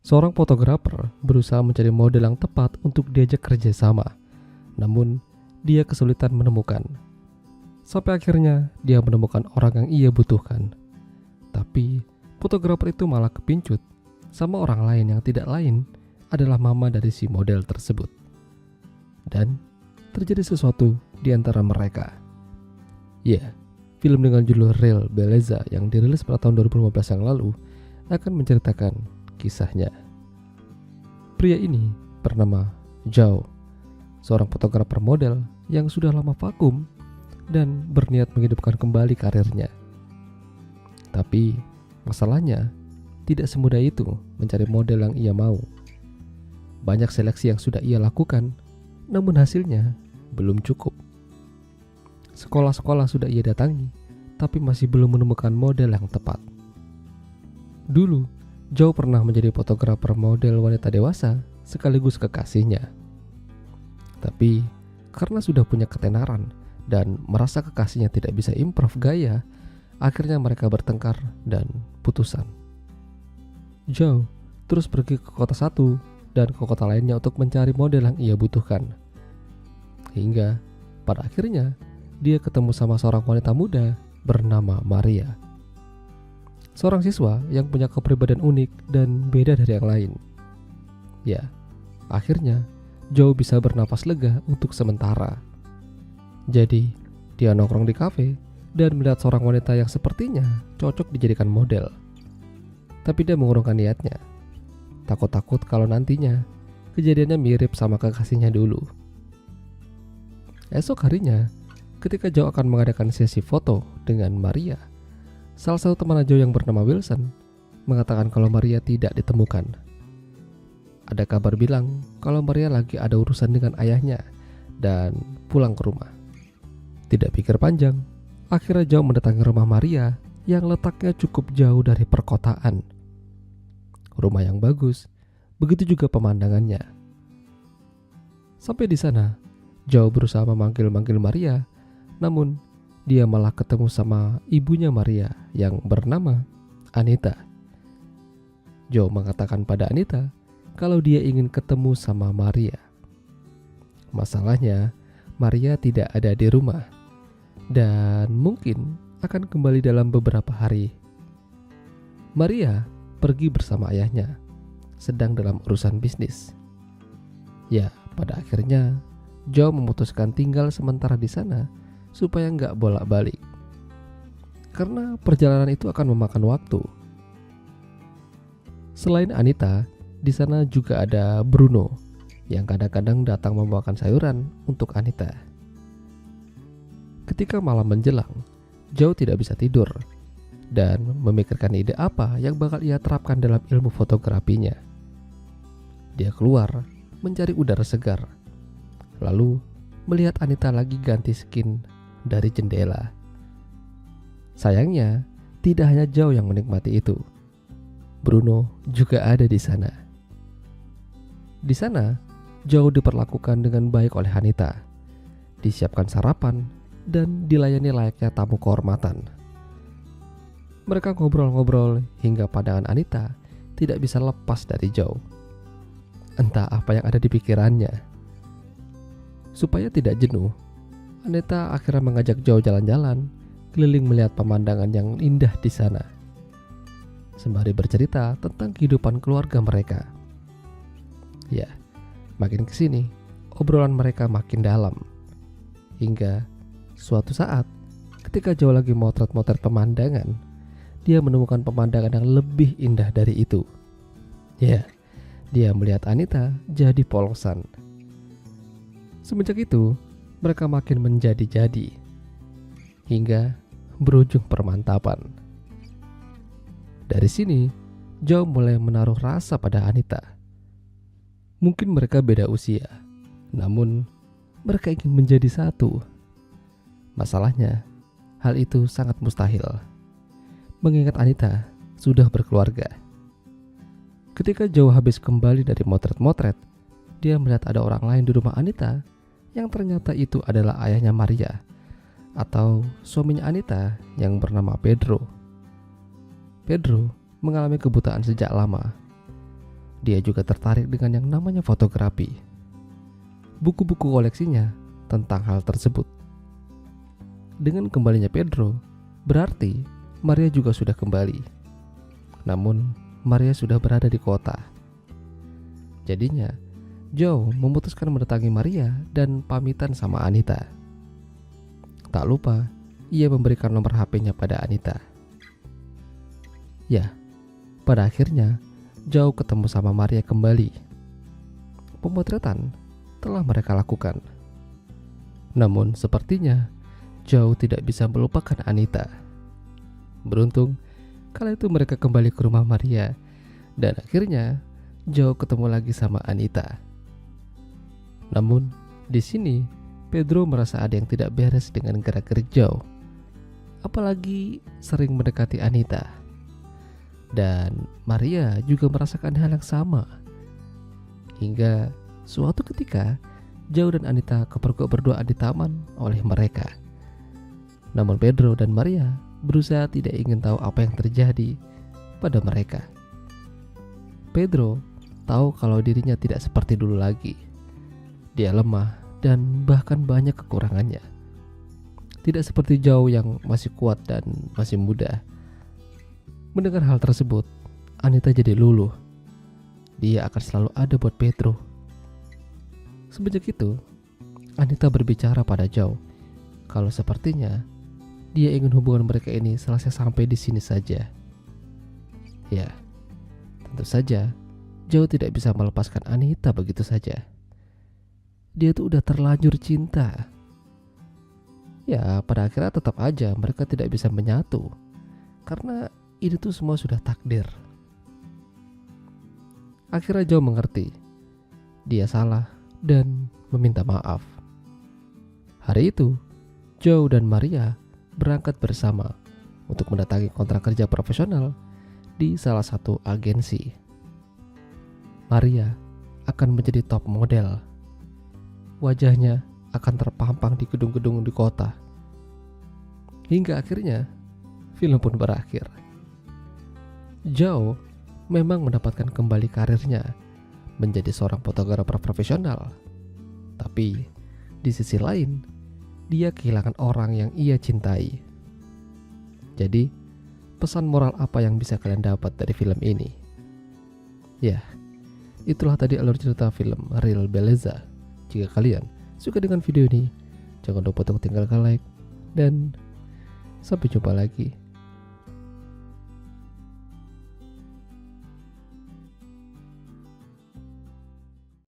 Seorang fotografer berusaha mencari model yang tepat untuk diajak kerjasama, namun dia kesulitan menemukan. Sampai akhirnya dia menemukan orang yang ia butuhkan. Tapi fotografer itu malah kepincut sama orang lain yang tidak lain adalah mama dari si model tersebut. Dan terjadi sesuatu di antara mereka. Ya, film dengan judul Real Beleza yang dirilis pada tahun 2015 yang lalu akan menceritakan kisahnya. Pria ini bernama Zhao, seorang fotografer model yang sudah lama vakum dan berniat menghidupkan kembali karirnya. Tapi masalahnya tidak semudah itu mencari model yang ia mau. Banyak seleksi yang sudah ia lakukan, namun hasilnya belum cukup. Sekolah-sekolah sudah ia datangi, tapi masih belum menemukan model yang tepat. Dulu, Zhao pernah menjadi fotografer model wanita dewasa sekaligus kekasihnya. Tapi karena sudah punya ketenaran dan merasa kekasihnya tidak bisa improve gaya, akhirnya mereka bertengkar dan putusan. Zhao terus pergi ke kota satu dan ke kota lainnya untuk mencari model yang ia butuhkan. Hingga pada akhirnya dia ketemu sama seorang wanita muda bernama Maria. Seorang siswa yang punya kepribadian unik dan beda dari yang lain. Ya, akhirnya Zhao bisa bernapas lega untuk sementara. Jadi, dia nongkrong di kafe dan melihat seorang wanita yang sepertinya cocok dijadikan model. Tapi dia mengurungkan niatnya. Takut-takut kalau nantinya kejadiannya mirip sama kekasihnya dulu. Esok harinya, ketika Zhao akan mengadakan sesi foto dengan Maria, salah satu teman Zhao yang bernama Wilson mengatakan kalau Maria tidak ditemukan. Ada kabar bilang kalau Maria lagi ada urusan dengan ayahnya dan pulang ke rumah. Tidak pikir panjang, akhirnya Zhao mendatangi rumah Maria yang letaknya cukup jauh dari perkotaan. Rumah yang bagus, begitu juga pemandangannya. Sampai di sana, Zhao berusaha memanggil-manggil Maria, namun dia malah ketemu sama ibunya Maria yang bernama Anita. Zhao mengatakan pada Anita kalau dia ingin ketemu sama Maria. Masalahnya, Maria tidak ada di rumah dan mungkin akan kembali dalam beberapa hari. Maria pergi bersama ayahnya, sedang dalam urusan bisnis. Ya, pada akhirnya Zhao memutuskan tinggal sementara di sana supaya nggak bolak-balik. Karena perjalanan itu akan memakan waktu. Selain Anita, di sana juga ada Bruno yang kadang-kadang datang membawakan sayuran untuk Anita. Ketika malam menjelang, Zhao tidak bisa tidur dan memikirkan ide apa yang bakal ia terapkan dalam ilmu fotografinya. Dia keluar mencari udara segar, lalu melihat Anita lagi ganti skin dari jendela. Sayangnya, tidak hanya Zhao yang menikmati itu. Bruno juga ada di sana. Di sana, Zhao diperlakukan dengan baik oleh Anita. Disiapkan sarapan dan dilayani layaknya tamu kehormatan. Mereka ngobrol-ngobrol hingga pandangan Anita tidak bisa lepas dari Zhao. Entah apa yang ada di pikirannya. Supaya tidak jenuh, Anita akhirnya mengajak Zhao jalan-jalan keliling melihat pemandangan yang indah di sana, sembari bercerita tentang kehidupan keluarga mereka. Ya, makin kesini obrolan mereka makin dalam. Hingga suatu saat ketika Zhao lagi motret-motret pemandangan, dia menemukan pemandangan yang lebih indah dari itu. Ya, dia melihat Anita jadi polosan. Semenjak itu, mereka makin menjadi-jadi hingga berujung permantapan. Dari sini, Zhao mulai menaruh rasa pada Anita. Mungkin mereka beda usia, namun mereka ingin menjadi satu. Masalahnya, hal itu sangat mustahil, mengingat Anita sudah berkeluarga. Ketika Zhao habis kembali dari motret-motret, dia melihat ada orang lain di rumah Anita yang ternyata itu adalah ayahnya Maria atau suaminya Anita yang bernama Pedro. Pedro mengalami kebutaan sejak lama Dia juga tertarik dengan yang namanya fotografi. Buku-buku koleksinya tentang hal tersebut. Dengan kembalinya Pedro, berarti Maria juga sudah kembali. Namun, Maria sudah berada di kota. Jadinya, Joe memutuskan mendatangi Maria dan pamitan sama Anita. Tak lupa, ia memberikan nomor HP-nya pada Anita. Ya, pada akhirnya Joe ketemu sama Maria kembali. Pemotretan telah mereka lakukan. Namun sepertinya Joe tidak bisa melupakan Anita. Beruntung, kala itu mereka kembali ke rumah Maria dan akhirnya Joe ketemu lagi sama Anita. Namun di sini Pedro merasa ada yang tidak beres dengan gerak-gerik Joe, apalagi sering mendekati Anita. Dan Maria juga merasakan hal yang sama. Hingga suatu ketika Joe dan Anita kepergok berduaan di taman oleh mereka. Namun Pedro dan Maria berusaha tidak ingin tahu apa yang terjadi pada mereka. Pedro tahu kalau dirinya tidak seperti dulu lagi. Dia lemah dan bahkan banyak kekurangannya. Tidak seperti Joe yang masih kuat dan masih muda. Mendengar hal tersebut, Anita jadi luluh. Dia akan selalu ada buat Pedro. Semenjak itu, Anita berbicara pada Joe kalau sepertinya dia ingin hubungan mereka ini selesai sampai di sini saja. Ya, tentu saja Joe tidak bisa melepaskan Anita begitu saja. Dia tuh udah terlanjur cinta. Ya, pada akhirnya tetap aja mereka tidak bisa menyatu. Karena ini tuh semua sudah takdir. Akhirnya Joe mengerti. Dia salah dan meminta maaf. Hari itu, Joe dan Maria berangkat bersama untuk mendatangi kontrak kerja profesional di salah satu agensi. Maria akan menjadi top model. Wajahnya akan terpampang di gedung-gedung di kota. Hingga akhirnya film pun berakhir. Joe memang mendapatkan kembali karirnya menjadi seorang fotografer profesional. Tapi di sisi lain, dia kehilangan orang yang ia cintai. Jadi, pesan moral apa yang bisa kalian dapat dari film ini? Ya, itulah tadi alur cerita film Real Belleza. Jika kalian suka dengan video ini, jangan lupa untuk tinggalkan like dan sampai jumpa lagi.